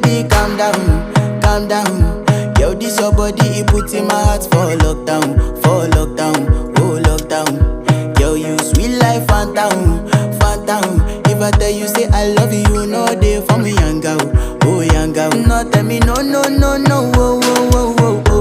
baby, calm down. Yo, this your body, it put in my heart for lockdown, oh lockdown. Yo, you sweet life, phantom, phantom. If I tell you say I love you, no day for me, young girl, oh young girl. No tell me no, oh, oh, oh, oh, oh.